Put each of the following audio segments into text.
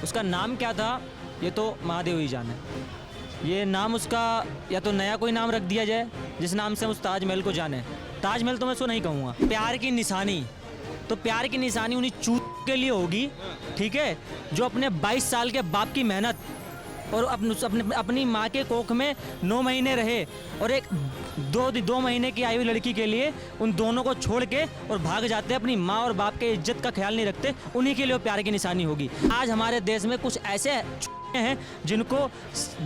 उसका नाम क्या था ये तो महादेव ही जाने। ये नाम उसका या तो नया कोई नाम रख दिया जाए जिस नाम से हम उस ताजमहल को जाने। ताजमहल तो मैं उसको नहीं कहूँगा। प्यार की निशानी, तो प्यार की निशानी उन्हीं चूत के लिए होगी, ठीक है, जो अपने 22 साल के बाप की मेहनत और अपनी माँ के कोख में 9 महीने रहे और एक 2 महीने की आई हुई लड़की के लिए उन दोनों को छोड़ के और भाग जाते हैं, अपनी माँ और बाप के इज्जत का ख्याल नहीं रखते, उन्हीं के लिए वो प्यार की निशानी होगी। आज हमारे देश में कुछ ऐसे हैं जिनको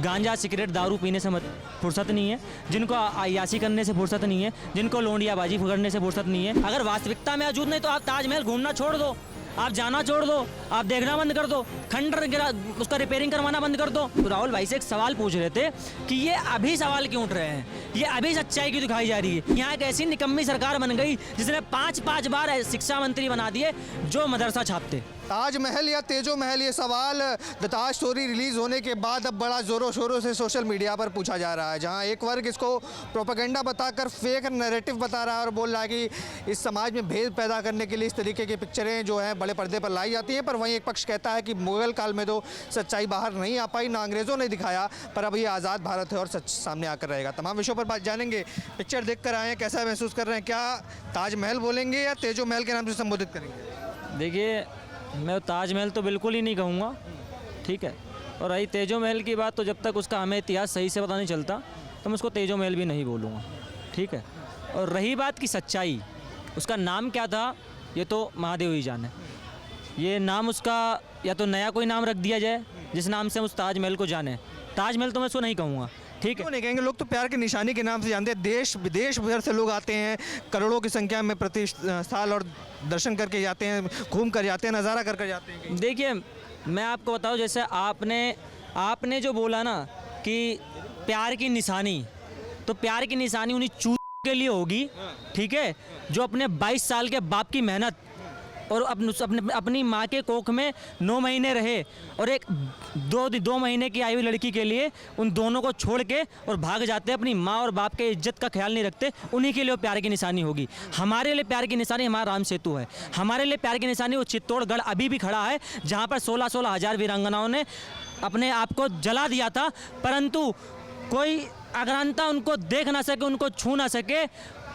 गांजा सिगरेट दारू पीने से फुर्सत नहीं है, जिनको अय्याशी करने से फुर्सत नहीं है, जिनको लोंडियाबाजी करने से फुर्सत नहीं है। अगर वास्तविकता में मौजूद नहीं तो आप ताजमहल घूमना छोड़ दो, आप जाना छोड़ दो, आप देखना बंद कर दो, खंडर गिरा उसका रिपेयरिंग करवाना बंद कर दो। राहुल भाई से एक सवाल पूछ रहे थे कि ये अभी सवाल क्यों उठ रहे हैं, ये अभी सच्चाई क्यों दिखाई जा रही है। यहाँ एक ऐसी निकम्मी सरकार बन गई जिसने 5 बार शिक्षा मंत्री बना दिए जो मदरसा छापते। ताजमहल या तेजो महल, ये सवाल द ताज स्टोरी रिलीज़ होने के बाद अब बड़ा ज़ोरों शोरों से सोशल मीडिया पर पूछा जा रहा है, जहां एक वर्ग इसको प्रोपेगेंडा बताकर फेक नैरेटिव बता रहा है और बोल रहा है कि इस समाज में भेद पैदा करने के लिए इस तरीके की पिक्चरें जो हैं बड़े पर्दे पर लाई जाती हैं। पर वहीं एक पक्ष कहता है कि मुग़ल काल में तो सच्चाई बाहर नहीं आ पाई, ना अंग्रेज़ों ने दिखाया, पर अब ये आज़ाद भारत है और सच सामने आकर रहेगा। तमाम विषयों पर बात जानेंगे। पिक्चर देख कर आए हैं, कैसा महसूस कर रहे हैं, क्या ताजमहल बोलेंगे या तेजो महल के नाम से संबोधित करेंगे? देखिए, मैं ताजमहल तो बिल्कुल ही नहीं कहूँगा, ठीक है, और रही तेजो महल की बात तो जब तक उसका हमें इतिहास सही से पता नहीं चलता तो मैं उसको तेजो महल भी नहीं बोलूँगा, ठीक है। और रही बात की सच्चाई, उसका नाम क्या था ये तो महादेव ही जाने। ये नाम उसका या तो नया कोई नाम रख दिया जाए जिस नाम से हम उस ताजमहल को जाने। ताजमहल तो मैं उसको नहीं कहूँगा, ठीक है। क्यों नहीं कहेंगे? लोग तो प्यार की निशानी के नाम से जानते हैं, देश विदेश भर से लोग आते हैं, करोड़ों की संख्या में प्रति साल और दर्शन करके जाते हैं, घूम कर जाते हैं, नज़ारा कर जाते हैं। देखिए, मैं आपको बताऊं, जैसे आपने जो बोला ना कि प्यार की निशानी, तो प्यार की निशानी उन्हीं चूत के लिए होगी, ठीक है, जो अपने 22 साल के बाप की मेहनत और अपनी माँ के कोख में 9 महीने रहे और एक 2 महीने की आई हुई लड़की के लिए उन दोनों को छोड़ के और भाग जाते हैं, अपनी माँ और बाप के इज्जत का ख्याल नहीं रखते, उन्हीं के लिए वो प्यार की निशानी होगी। हमारे लिए प्यार की निशानी हमारा राम सेतु है, हमारे लिए प्यार की निशानी वो चित्तौड़गढ़ अभी भी खड़ा है, जहाँ पर 16 हज़ार वीरांगनाओं ने अपने आप को जला दिया था, परंतु कोई अग्रांता उनको देख ना सके, उनको छू ना सके,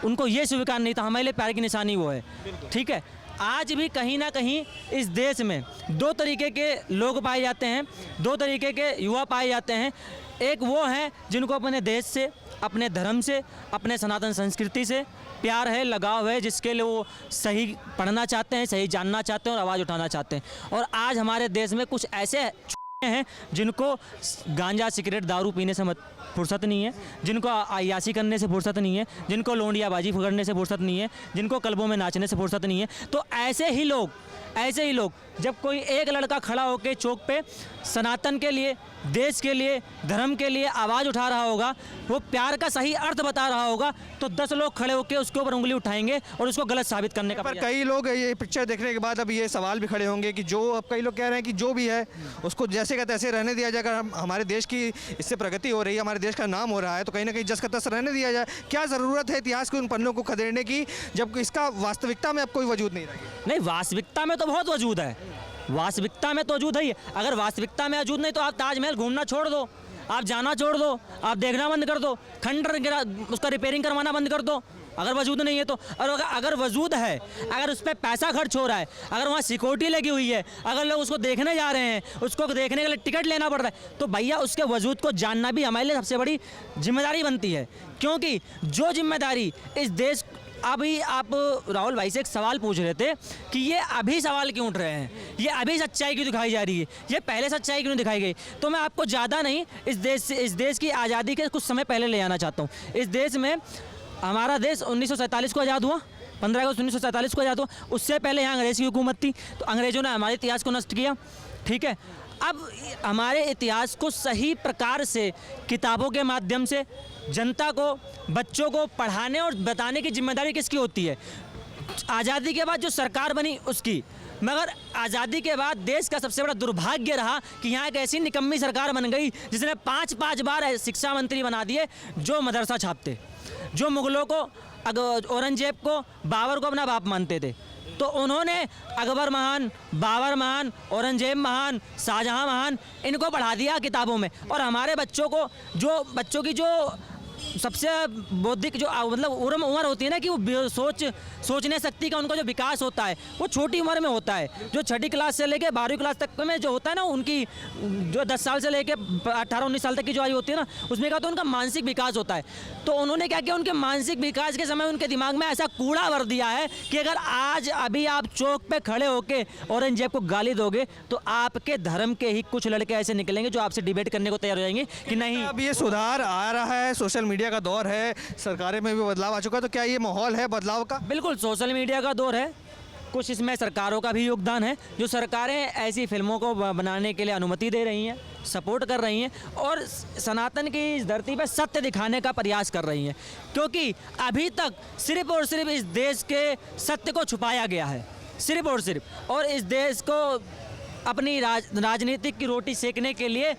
उनको ये स्वीकार नहीं था। हमारे लिए प्यार की निशानी वो है, ठीक है। आज भी कहीं ना कहीं इस देश में 2 तरीके के लोग पाए जाते हैं, 2 तरीके के युवा पाए जाते हैं। एक वो हैं जिनको अपने देश से, अपने धर्म से, अपने सनातन संस्कृति से प्यार है, लगाव है, जिसके लिए वो सही पढ़ना चाहते हैं, सही जानना चाहते हैं और आवाज़ उठाना चाहते हैं। और आज हमारे देश में कुछ ऐसे हैं जिनको गांजा सिगरेट दारू पीने से फुर्सत नहीं है, जिनको अय्याशी करने से फुर्सत नहीं है, जिनको लोंडियाबाजी करने से फुर्सत नहीं है, जिनको क्लबों में नाचने से फुर्सत नहीं है। तो ऐसे ही लोग जब कोई एक लड़का खड़ा होकर चौक पे सनातन के लिए, देश के लिए, धर्म के लिए आवाज़ उठा रहा होगा, वो प्यार का सही अर्थ बता रहा होगा, तो 10 लोग खड़े होकर उसके ऊपर उंगली उठाएंगे और उसको गलत साबित करने का। पर कई लोग ये पिक्चर देखने के बाद अब ये सवाल भी खड़े होंगे कि जो अब कई लोग कह रहे हैं कि जो भी है उसको जैसे का तैसे रहने दिया जाए। अगर हमारे देश की इससे प्रगति हो रही है, हमारे देश का नाम हो रहा है, तो कहीं ना कहीं जस का तस रहने दिया जाए। क्या ज़रूरत है इतिहास के उन पन्नों को खदेड़ने की जब इसका वास्तविकता में अब कोई वजूद नहीं रहा? नहीं, वास्तविकता में तो बहुत वजूद है, वास्तविकता में तो वजूद है ही। अगर वास्तविकता में वजूद नहीं तो आप ताजमहल घूमना छोड़ दो, आप जाना छोड़ दो, आप देखना बंद कर दो, खंडर गिरा उसका रिपेयरिंग करवाना बंद कर दो, अगर वजूद नहीं है तो। और अगर वजूद है, अगर उस पर पैसा खर्च हो रहा है, अगर वहाँ सिक्योरिटी लगी हुई है, अगर लोग उसको देखने जा रहे हैं, उसको देखने के लिए टिकट लेना पड़ रहा है, तो भैया उसके वजूद को जानना भी हमारे लिए सबसे बड़ी जिम्मेदारी बनती है। क्योंकि जो जिम्मेदारी इस देश, अभी आप राहुल भाई से एक सवाल पूछ रहे थे कि ये अभी सवाल क्यों उठ रहे हैं, ये अभी सच्चाई क्यों दिखाई जा रही है, ये पहले सच्चाई क्यों दिखाई गई। तो मैं आपको ज़्यादा नहीं इस देश की आज़ादी के कुछ समय पहले ले आना चाहता हूँ। इस देश में हमारा देश 1947 को आज़ाद हुआ, 15 अगस्त 1947 को आज़ाद हुआ। उससे पहले यहाँ अंग्रेज़ की हुकूमत थी, तो अंग्रेज़ों ने हमारे इतिहास को नष्ट किया, ठीक है। अब हमारे इतिहास को सही प्रकार से किताबों के माध्यम से जनता को, बच्चों को पढ़ाने और बताने की जिम्मेदारी किसकी होती है? आज़ादी के बाद जो सरकार बनी उसकी। मगर आज़ादी के बाद देश का सबसे बड़ा दुर्भाग्य रहा कि यहाँ एक ऐसी निकम्मी सरकार बन गई जिसने 5 बार शिक्षा मंत्री बना दिए जो मदरसा छापते, जो मुग़लों को, औरंगजेब को, बाबर को अपना बाप मानते थे, तो उन्होंने अकबर महान, बाबर महान, औरंगजेब महान, शाहजहां महान इनको पढ़ा दिया किताबों में। और हमारे बच्चों को जो बच्चों की जो सबसे बौद्धिक जो मतलब उम्र होती है ना कि वो सोचने शक्ति का उनका जो विकास होता है वो छोटी उम्र में होता है। जो छठी क्लास से लेके 12वीं क्लास तक में जो होता है ना उनकी जो 10 साल से लेके 18-19 साल तक की जो आयु होती है ना उसमें क्या तो उनका मानसिक विकास होता है। तो उन्होंने क्या किया, उनके मानसिक विकास के समय उनके दिमाग में ऐसा कूड़ा भर दिया है कि अगर आज अभी आप चौक पे खड़े होके औरंगजेब को गाली दोगे तो आपके धर्म के ही कुछ लड़के ऐसे निकलेंगे जो आपसे डिबेट करने को तैयार हो जाएंगे कि नहीं। अब ये सुधार आ रहा है, सोशल मीडिया का दौर है, सरकारें में भी बदलाव आ चुका है, तो क्या ये माहौल है बदलाव का? बिल्कुल सोशल मीडिया का दौर है, कुछ इसमें सरकारों का भी योगदान है। जो सरकारें ऐसी फिल्मों को बनाने के लिए अनुमति दे रही हैं, सपोर्ट कर रही हैं और सनातन की इस धरती पर सत्य दिखाने का प्रयास कर रही हैं, क्योंकि अभी तक सिर्फ और सिर्फ इस देश के सत्य को छुपाया गया है, सिर्फ और सिर्फ। और इस देश को अपनी राजनीतिक की रोटी सेकने के लिए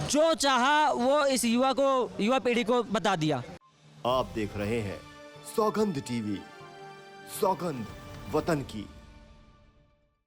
जो चाहा वो इस युवा पीढ़ी को बता दिया। आप देख रहे हैं सौगंध टीवी, सौगंध वतन की।